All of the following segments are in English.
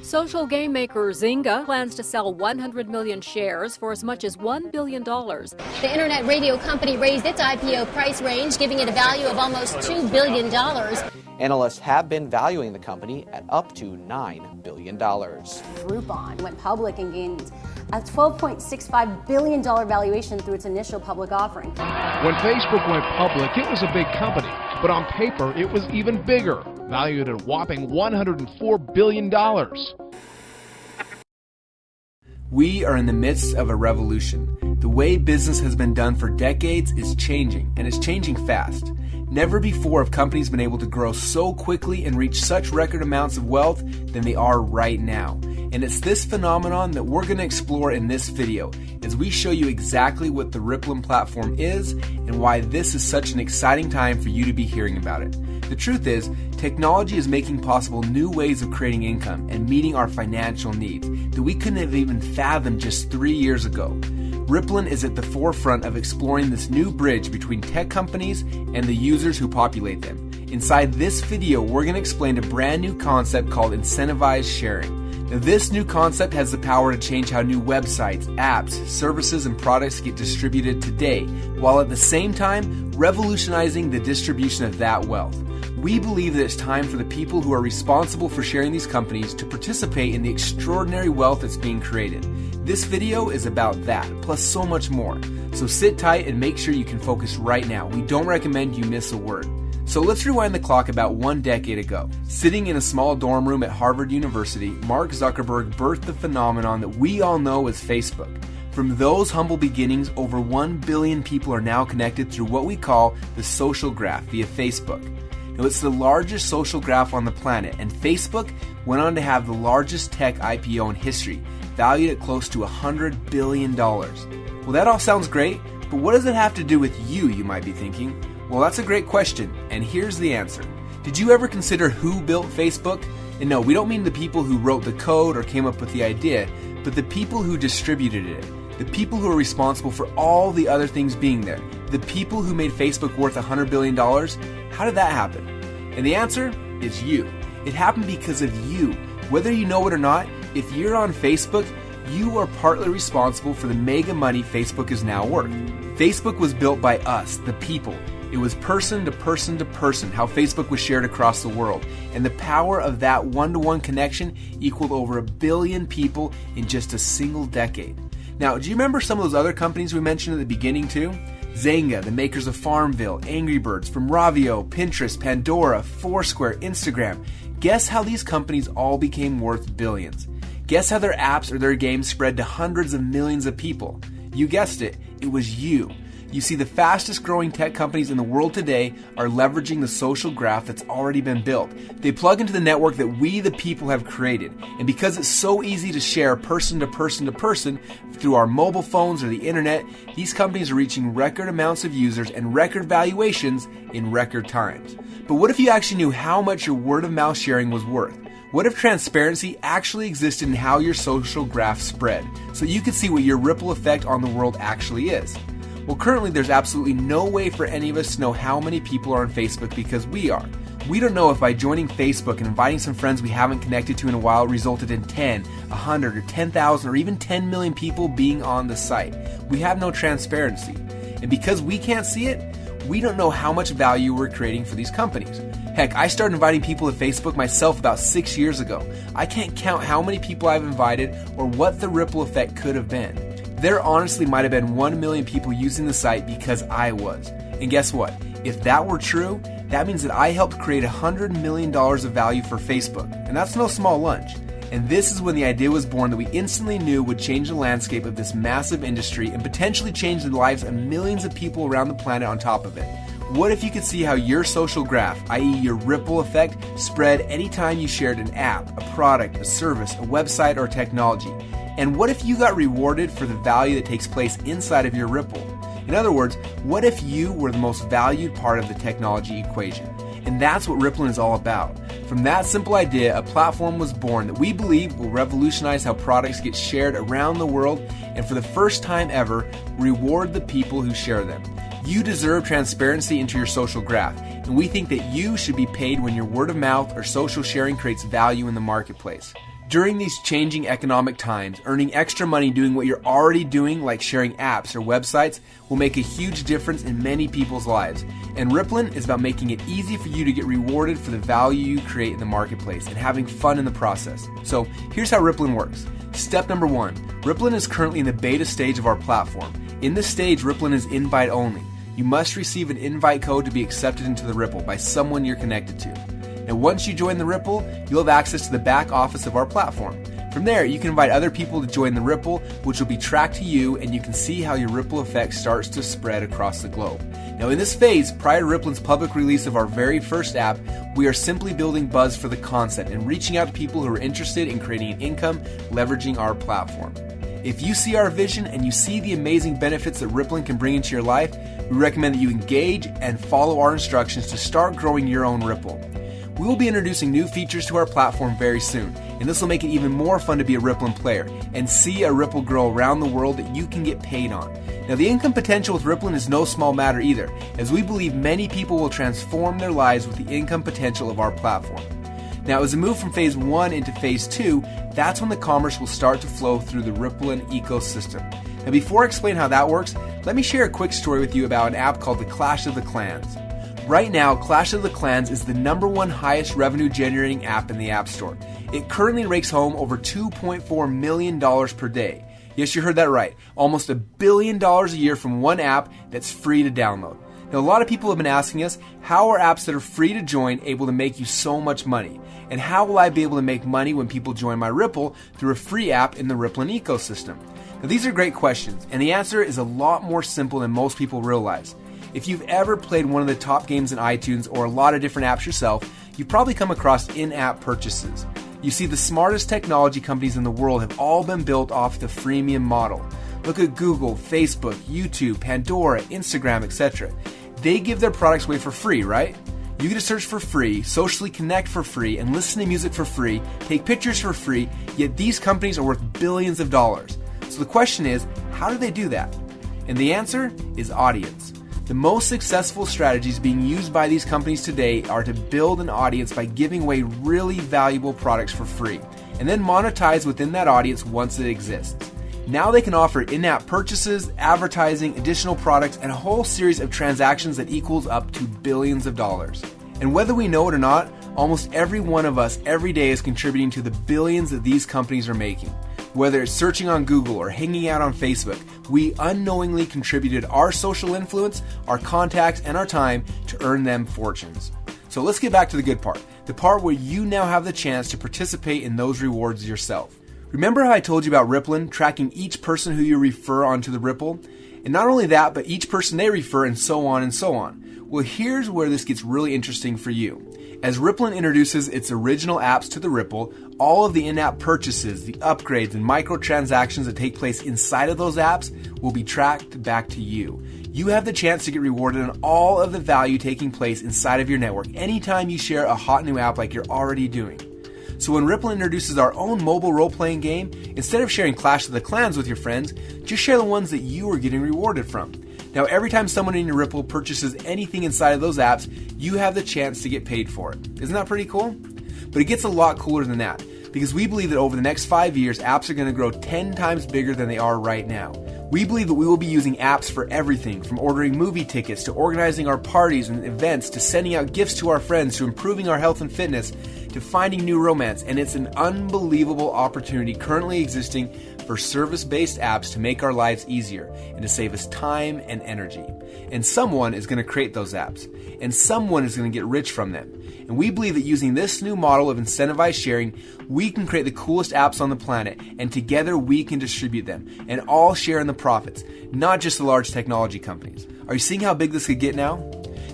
Social game maker Zynga plans to sell 100 million shares for as much as $1 billion. The internet radio company raised its IPO price range, giving it a value of almost $2 billion. Analysts have been valuing the company at up to $9 billion. Rippln went public and gained a $12.65 billion valuation through its initial public offering. When Facebook went public, it was a big company, but on paper, it was even bigger, valued at a whopping $104 billion. We are in the midst of a revolution. The way business has been done for decades is changing, and it's changing fast. Never before have companies been able to grow so quickly and reach such record amounts of wealth than they are right now. And it's this phenomenon that we're going to explore in this video as we show you exactly what the Rippln platform is and why this is such an exciting time for you to be hearing about it. The truth is, technology is making possible new ways of creating income and meeting our financial needs that we couldn't have even fathomed just 3 years ago. Rippln is at the forefront of exploring this new bridge between tech companies and the users who populate them. Inside this video, we're going to explain a brand new concept called incentivized sharing. Now, this new concept has the power to change how new websites, apps, services, and products get distributed today, while at the same time revolutionizing the distribution of that wealth. We believe that it's time for the people who are responsible for sharing these companies to participate in the extraordinary wealth that's being created. This video is about that, plus so much more. So sit tight and make sure you can focus right now. We don't recommend you miss a word. So let's rewind the clock about 1 decade ago. Sitting in a small dorm room at Harvard University, Mark Zuckerberg birthed the phenomenon that we all know as Facebook. From those humble beginnings, over 1 billion people are now connected through what we call the social graph via Facebook. Now, it's the largest social graph on the planet, and Facebook went on to have the largest tech IPO in history, valued at close to $100 billion. Well, that all sounds great, but what does it have to do with you might be thinking? Well, that's a great question, and here's the answer. Did you ever consider who built Facebook? And no, we don't mean the people who wrote the code or came up with the idea, but the people who distributed it. The people who are responsible for all the other things being there. The people who made Facebook worth $100 billion. How did that happen? And the answer is you. It happened because of you. Whether you know it or not, if you're on Facebook, you are partly responsible for the mega money Facebook is now worth. Facebook was built by us, the people. It was person to person to person, how Facebook was shared across the world. And the power of that one-to-one connection equaled over 1 billion people in just a single decade. Now, do you remember some of those other companies we mentioned at the beginning too? Zynga, the makers of Farmville, Angry Birds, from Ravio, Pinterest, Pandora, Foursquare, Instagram. Guess how these companies all became worth billions? Guess how their apps or their games spread to hundreds of millions of people? You guessed it, it was you. You see, the fastest growing tech companies in the world today are leveraging the social graph that's already been built. They plug into the network that we, the people, have created. And because it's so easy to share person to person to person through our mobile phones or the internet, these companies are reaching record amounts of users and record valuations in record times. But what if you actually knew how much your word of mouth sharing was worth? What if transparency actually existed in how your social graph spread, so you could see what your ripple effect on the world actually is? Well, currently there's absolutely no way for any of us to know how many people are on Facebook because we are. We don't know if by joining Facebook and inviting some friends we haven't connected to in a while resulted in 10, 100, or 10,000, or even 10 million people being on the site. We have no transparency. And because we can't see it, we don't know how much value we're creating for these companies. Heck, I started inviting people to Facebook myself about 6 years ago. I can't count how many people I've invited or what the ripple effect could have been. There honestly might have been 1 million people using the site because I was. And guess what? If that were true, that means that I helped create $100 million of value for Facebook. And that's no small lunch. And this is when the idea was born that we instantly knew would change the landscape of this massive industry and potentially change the lives of millions of people around the planet on top of it. What if you could see how your social graph, i.e. your ripple effect, spread anytime you shared an app, a product, a service, a website, or technology? And what if you got rewarded for the value that takes place inside of your ripple? In other words, what if you were the most valued part of the technology equation? And that's what Rippln is all about. From that simple idea, a platform was born that we believe will revolutionize how products get shared around the world and for the first time ever, reward the people who share them. You deserve transparency into your social graph, and we think that you should be paid when your word of mouth or social sharing creates value in the marketplace. During these changing economic times, earning extra money doing what you're already doing, like sharing apps or websites, will make a huge difference in many people's lives. And Rippln is about making it easy for you to get rewarded for the value you create in the marketplace and having fun in the process. So here's how Rippln works. Step number 1, Rippln is currently in the beta stage of our platform. In this stage, Rippln is invite only. You must receive an invite code to be accepted into the Ripple by someone you're connected to. And once you join the Ripple, you'll have access to the back office of our platform. From there, you can invite other people to join the Ripple, which will be tracked to you, and you can see how your ripple effect starts to spread across the globe. Now in this phase, prior to Rippln's public release of our very first app, we are simply building buzz for the concept and reaching out to people who are interested in creating an income leveraging our platform. If you see our vision and you see the amazing benefits that Rippln can bring into your life, we recommend that you engage and follow our instructions to start growing your own Ripple. We will be introducing new features to our platform very soon, and this will make it even more fun to be a Rippln player and see a Ripple grow around the world that you can get paid on. Now the income potential with Rippln is no small matter either, as we believe many people will transform their lives with the income potential of our platform. Now as we move from phase 1 into phase 2, that's when the commerce will start to flow through the Rippln ecosystem. Now before I explain how that works, let me share a quick story with you about an app called the Clash of the Clans. Right now, Clash of the Clans is the #1 highest revenue generating app in the App Store. It currently rakes home over $2.4 million per day. Yes, you heard that right. Almost $1 billion a year from one app that's free to download. Now, a lot of people have been asking us, how are apps that are free to join able to make you so much money? And how will I be able to make money when people join my Ripple through a free app in the Rippln ecosystem? Now, these are great questions, and the answer is a lot more simple than most people realize. If you've ever played one of the top games in iTunes or a lot of different apps yourself, you've probably come across in-app purchases. You see, the smartest technology companies in the world have all been built off the freemium model. Look at Google, Facebook, YouTube, Pandora, Instagram, etc. They give their products away for free, right? You get to search for free, socially connect for free, and listen to music for free, take pictures for free, yet these companies are worth billions of dollars. So the question is, how do they do that? And the answer is audience. The most successful strategies being used by these companies today are to build an audience by giving away really valuable products for free, and then monetize within that audience once it exists. Now they can offer in-app purchases, advertising, additional products, and a whole series of transactions that equals up to billions of dollars. And whether we know it or not, almost every one of us every day is contributing to the billions that these companies are making. Whether it's searching on Google or hanging out on Facebook, we unknowingly contributed our social influence, our contacts, and our time to earn them fortunes. So let's get back to the good part, the part where you now have the chance to participate in those rewards yourself. Remember how I told you about Rippln tracking each person who you refer onto the Ripple? And not only that, but each person they refer and so on and so on. Well, here's where this gets really interesting for you. As Rippln introduces its original apps to the Ripple, all of the in-app purchases, the upgrades, and microtransactions that take place inside of those apps will be tracked back to you. You have the chance to get rewarded on all of the value taking place inside of your network anytime you share a hot new app like you're already doing. So when Rippln introduces our own mobile role-playing game, instead of sharing Clash of the Clans with your friends, just share the ones that you are getting rewarded from. Now, every time someone in your Ripple purchases anything inside of those apps, you have the chance to get paid for it. Isn't that pretty cool? But it gets a lot cooler than that, because we believe that over the next 5 years, apps are going to grow 10 times bigger than they are right now. We believe that we will be using apps for everything, from ordering movie tickets to organizing our parties and events to sending out gifts to our friends to improving our health and fitness to finding new romance. And it's an unbelievable opportunity currently existing for service-based apps to make our lives easier and to save us time and energy. And someone is going to create those apps, and someone is going to get rich from them. And we believe that using this new model of incentivized sharing, we can create the coolest apps on the planet, and together we can distribute them and all share in the profits, not just the large technology companies. Are you seeing how big this could get now?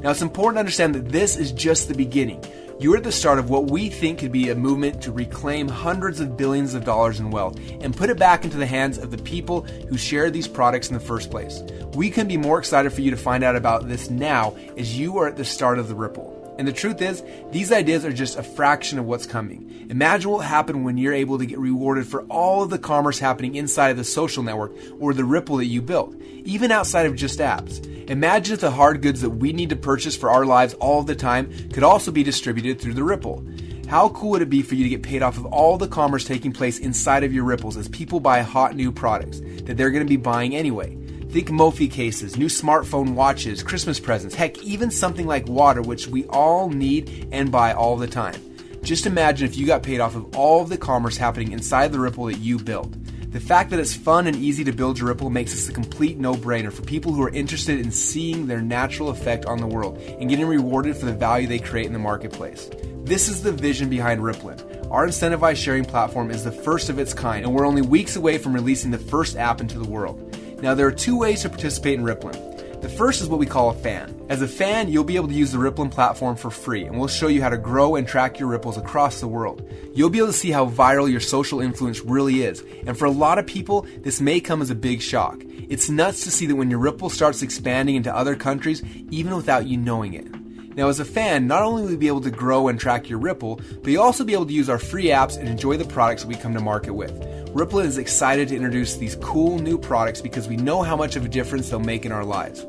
Now, it's important to understand that this is just the beginning. You're at the start of what we think could be a movement to reclaim hundreds of billions of dollars in wealth and put it back into the hands of the people who share these products in the first place. We couldn't be more excited for you to find out about this now, as you are at the start of the Ripple. And the truth is, these ideas are just a fraction of what's coming. Imagine what will happen when you're able to get rewarded for all of the commerce happening inside of the social network or the Ripple that you built, even outside of just apps. Imagine if the hard goods that we need to purchase for our lives all of the time could also be distributed through the Ripple. How cool would it be for you to get paid off of all the commerce taking place inside of your Ripples as people buy hot new products that they're going to be buying anyway? Think Mophie cases, new smartphone watches, Christmas presents, heck, even something like water, which we all need and buy all the time. Just imagine if you got paid off of all of the commerce happening inside the Ripple that you built. The fact that it's fun and easy to build your Ripple makes this a complete no-brainer for people who are interested in seeing their natural effect on the world and getting rewarded for the value they create in the marketplace. This is the vision behind Rippln. Our incentivized sharing platform is the first of its kind, and we're only weeks away from releasing the first app into the world. Now, there are two ways to participate in Rippln. The first is what we call a fan. As a fan, you'll be able to use the Rippln platform for free, and we'll show you how to grow and track your ripples across the world. You'll be able to see how viral your social influence really is, and for a lot of people, this may come as a big shock. It's nuts to see that when your Ripple starts expanding into other countries, even without you knowing it. Now, as a fan, not only will you be able to grow and track your Ripple, but you'll also be able to use our free apps and enjoy the products we come to market with. Rippln is excited to introduce these cool new products because we know how much of a difference they'll make in our lives.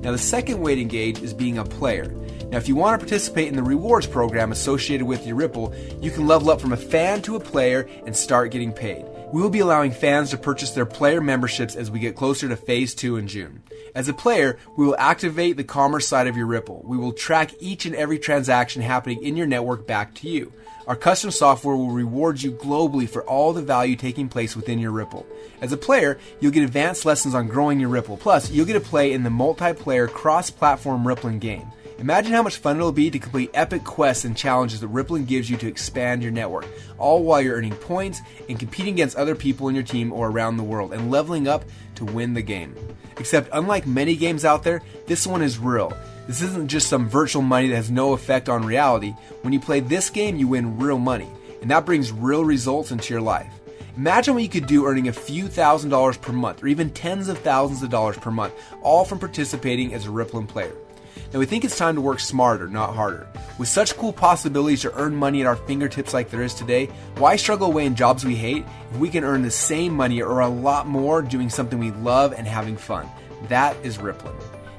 Now, the second way to engage is being a player. Now, if you want to participate in the rewards program associated with your Ripple, you can level up from a fan to a player and start getting paid. We will be allowing fans to purchase their player memberships as we get closer to Phase 2 in June. As a player, we will activate the commerce side of your Ripple. We will track each and every transaction happening in your network back to you. Our custom software will reward you globally for all the value taking place within your Ripple. As a player, you'll get advanced lessons on growing your Ripple. Plus, you'll get to play in the multiplayer cross-platform Rippln game. Imagine how much fun it'll be to complete epic quests and challenges that Rippln gives you to expand your network, all while you're earning points and competing against other people in your team or around the world and leveling up to win the game. Except unlike many games out there, this one is real. This isn't just some virtual money that has no effect on reality. When you play this game, you win real money, and that brings real results into your life. Imagine what you could do earning a few $1,000s per month, or even tens of thousands of dollars per month, all from participating as a Rippln player. Now, we think it's time to work smarter, not harder. With such cool possibilities to earn money at our fingertips like there is today, why struggle away in jobs we hate if we can earn the same money or a lot more doing something we love and having fun? That is Rippln.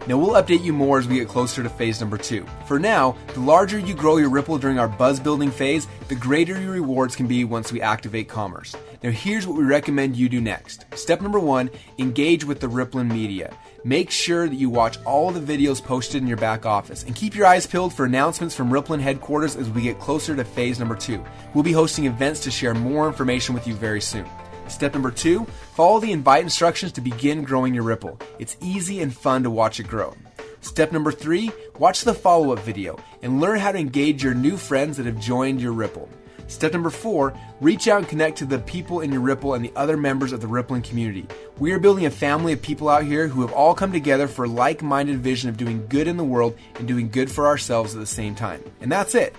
Now, we'll update you more as we get closer to phase number 2. For now, the larger you grow your Ripple during our buzz building phase, the greater your rewards can be once we activate commerce. Now, here's what we recommend you do next. Step number 1, engage with the Rippln media. Make sure that you watch all the videos posted in your back office and keep your eyes peeled for announcements from Rippln headquarters as we get closer to phase number 2. We'll be hosting events to share more information with you very soon. Step number 2, follow the invite instructions to begin growing your Ripple. It's easy and fun to watch it grow. Step number 3, watch the follow-up video and learn how to engage your new friends that have joined your Ripple. Step number 4, reach out and connect to the people in your Ripple and the other members of the Rippln community. We are building a family of people out here who have all come together for a like-minded vision of doing good in the world and doing good for ourselves at the same time. And that's it.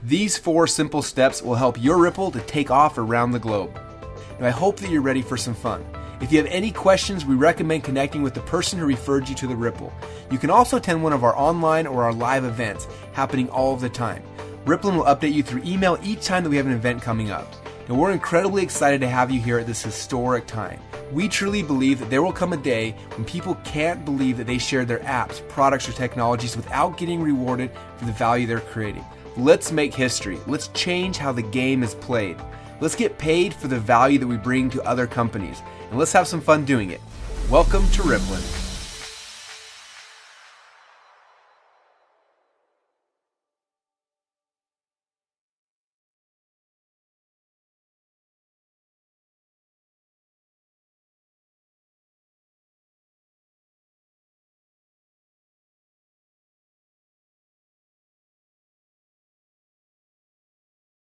These 4 simple steps will help your Ripple to take off around the globe. Now, I hope that you're ready for some fun. If you have any questions, we recommend connecting with the person who referred you to the Ripple. You can also attend one of our online or our live events happening all of the time. Rippln will update you through email each time that we have an event coming up. And we're incredibly excited to have you here at this historic time. We truly believe that there will come a day when people can't believe that they shared their apps, products, or technologies without getting rewarded for the value they're creating. Let's make history. Let's change how the game is played. Let's get paid for the value that we bring to other companies, and let's have some fun doing it. Welcome to Rippln.